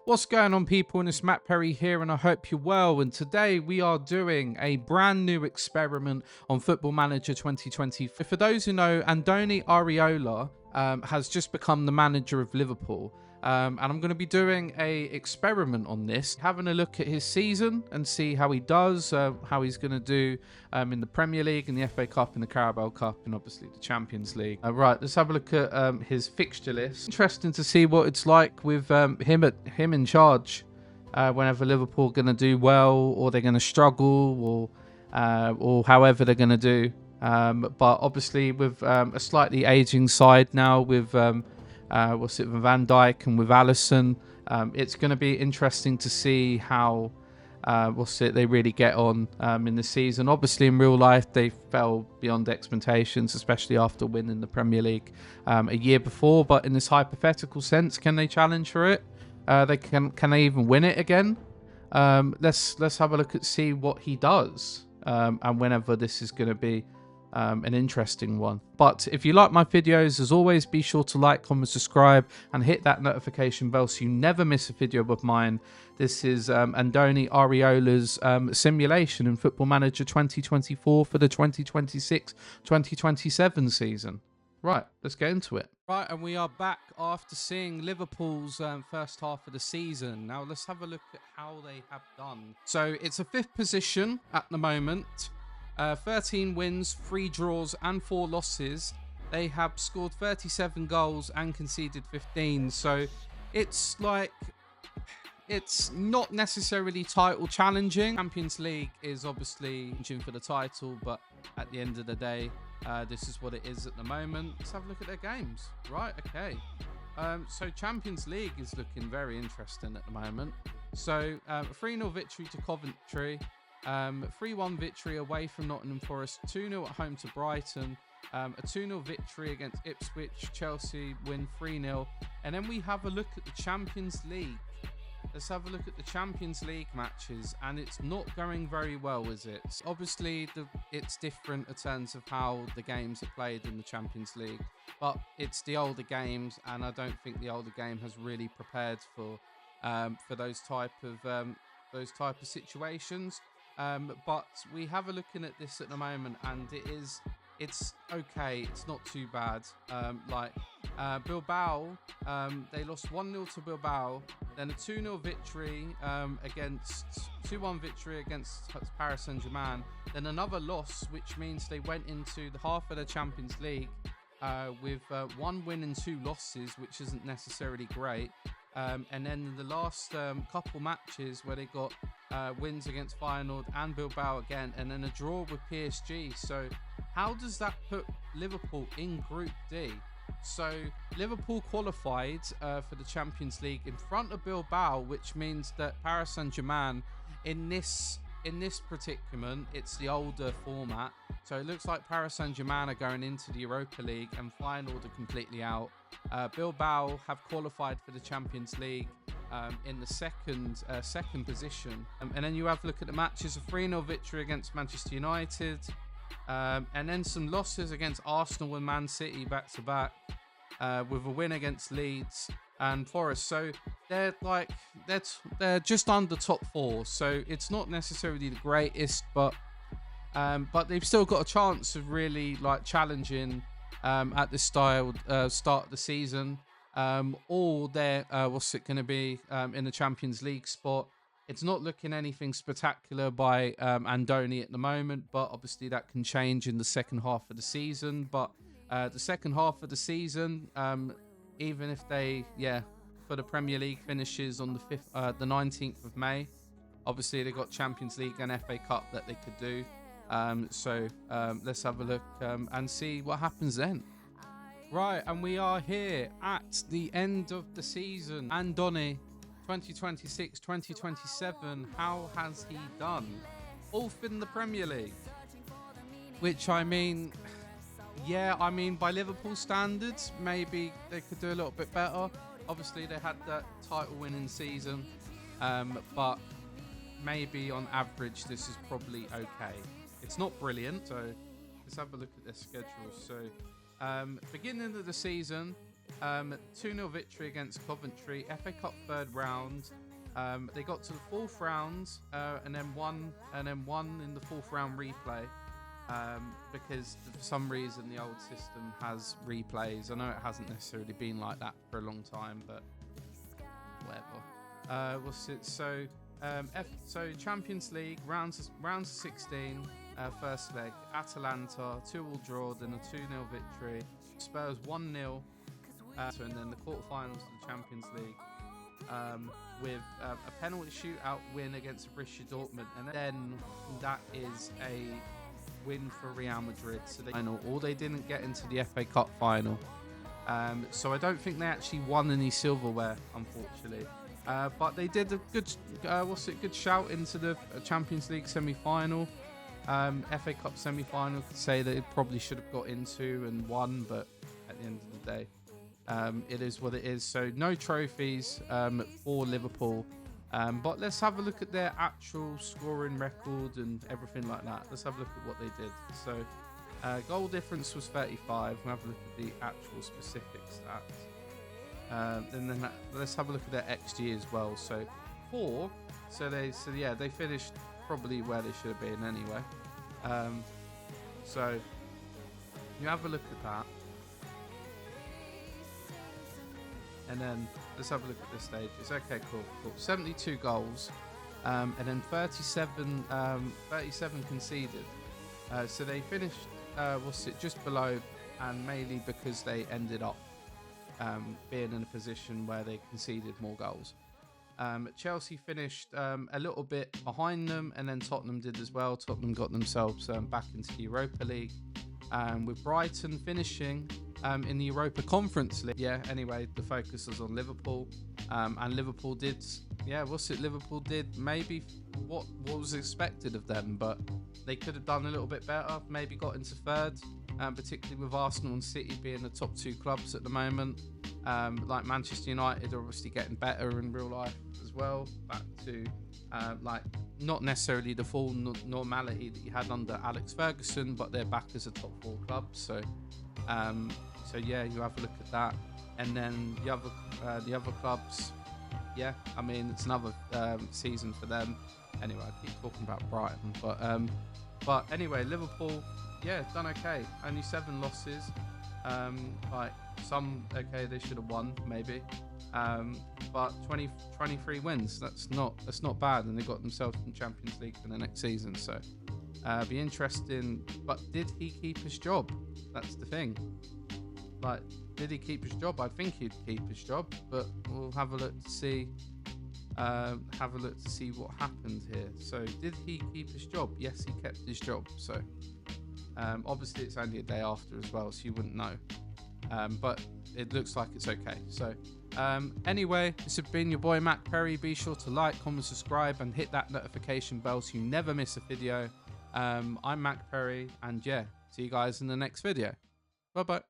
What's going on, people? And it's Matt Perry here, and I hope you're well. And today we are doing a brand new experiment on Football Manager 2020. For those who know, Andoni Iraola has just become the manager of Liverpool. And I'm going to be doing a experiment on this, having a look at his season and see how he does, how he's going to do in the Premier League, in the FA Cup, in the Carabao Cup, and obviously the Champions League. Right, let's have a look at his fixture list. Interesting to see what it's like with him in charge. Whenever Liverpool are going to do well, or they're going to struggle, or however they're going to do. But obviously with a slightly aging side now, with with Van Dijk and with Alisson, it's going to be interesting to see how they really get on in the season. Obviously, in real life, they fell beyond expectations, especially after winning the Premier League a year before. But in this hypothetical sense, can they challenge for it? Can they even win it again? Let's have a look at see what he does, and whenever this is going to be an interesting one. But if you like my videos, as always, be sure to like, comment, subscribe, and hit that notification bell so you never miss a video of mine. This is Andoni Iraola's simulation in Football Manager 2024 for the 2026-2027 season. Right, let's get into it. Right, and we are back after seeing Liverpool's first half of the season. Now let's have a look at how they have done. So it's a 5th position at the moment. 13 wins, 3 draws and 4 losses. They have scored 37 goals and conceded 15. So it's like, it's not necessarily title challenging. Champions League is obviously challenging for the title, but at the end of the day, this is what it is at the moment. Let's have a look at their games. Right, okay. So Champions League is looking very interesting at the moment. So a 3-0 victory to Coventry. 3-1 victory away from Nottingham Forest, 2-0 at home to Brighton, a 2-0 victory against Ipswich, Chelsea win 3-0, and then we have a look at the Champions League. Let's have a look at the Champions League matches, and it's not going very well, is it? Obviously, it's different in terms of how the games are played in the Champions League, but it's the older games, and I don't think the older game has really prepared for those type of situations. But we have a looking at this at the moment, and it's okay. It's not too bad. Bilbao, they lost 1-0 to Bilbao, then a 2-0 victory against 2-1 victory against Paris Saint-Germain, then another loss, which means they went into the half of the Champions League with 1 win and 2 losses, which isn't necessarily great. And then the last couple matches where they got wins against Feyenoord and Bilbao again, and then a draw with PSG. So how does that put Liverpool in Group D? So Liverpool qualified for the Champions League in front of Bilbao, which means that Paris Saint-Germain in this predicament, it's the older format. So it looks like Paris Saint-Germain are going into the Europa League and Feyenoord are completely out. Bilbao have qualified for the Champions League in the second position. And then you have a look at the matches: a 3-0 victory against Manchester United, and then some losses against Arsenal and Man City back to back, with a win against Leeds and Forest. So they're just under top 4. So it's not necessarily the greatest, but they've still got a chance of really challenging at this start of the season, or they're what's it going to be in the Champions League spot. It's not looking anything spectacular by Andoni at the moment, but obviously that can change in the second half of the season. But the second half of the season, even if they for the Premier League finishes on the 19th of May, obviously they got Champions League and FA Cup that they could do. So let's have a look and see what happens then. Right, and we are here at the end of the season. Andoni, 2026-2027, how has he done? 4th in the Premier League, which I mean, by Liverpool standards, maybe they could do a little bit better. Obviously, they had that title-winning season, but maybe on average, this is probably okay. It's not brilliant, so let's have a look at their schedule. So, beginning of the season, 2-0 victory against Coventry, FA Cup third round. They got to the fourth round and then won in the fourth round replay because for some reason the old system has replays. I know it hasn't necessarily been like that for a long time, but whatever. So Champions League rounds of 16, first leg, Atalanta 2-2 draw, then a 2-0 victory. Spurs 1-0, and then the quarterfinals of the Champions League with a penalty shootout win against Borussia Dortmund, and then that is a win for Real Madrid. So they didn't get into the FA Cup final. So I don't think they actually won any silverware, unfortunately. But they did a good shout into the Champions League semi-final. FA Cup semi-final, could say that it probably should have got into and won, but at the end of the day, it is what it is. So no trophies for Liverpool. But let's have a look at their actual scoring record and everything like that. Let's have a look at what they did. So goal difference was 35. We'll have a look at the actual specific stats. And then let's have a look at their XG as well. So 4. So they finished probably where they should have been anyway. So you have a look at that. And then let's have a look at the stages. Okay, cool. 72 goals, and then 37 conceded. So they finished, just below, and mainly because they ended up being in a position where they conceded more goals. Chelsea finished a little bit behind them, and then Tottenham did as well. Tottenham got themselves back into the Europa League, with Brighton finishing in the Europa Conference League. Yeah, anyway, the focus was on Liverpool, and Liverpool did, Liverpool did maybe what was expected of them, but they could have done a little bit better, maybe got into third, particularly with Arsenal and City being the top 2 clubs at the moment. Like Manchester United are obviously getting better in real life as well, back to not necessarily the full normality that you had under Alex Ferguson, but they're back as a top 4 club. So yeah, you have a look at that, and then the other clubs. Yeah, I mean, it's another season for them. Anyway, I keep talking about Brighton, but anyway, Liverpool, yeah, done okay. Only 7 losses. They should have won maybe, but 23 wins. That's not bad, and they got themselves in Champions League for the next season. So be interesting. But did he keep his job? That's the thing. Like, did he keep his job? I think he'd keep his job, but we'll have a look to see. What happened here. So, did he keep his job? Yes, he kept his job. So, obviously, it's only a day after as well, so you wouldn't know. But it looks like it's okay. So, anyway, this has been your boy Mac Perry. Be sure to like, comment, subscribe, and hit that notification bell so you never miss a video. I'm Mac Perry, and yeah, see you guys in the next video. Bye bye.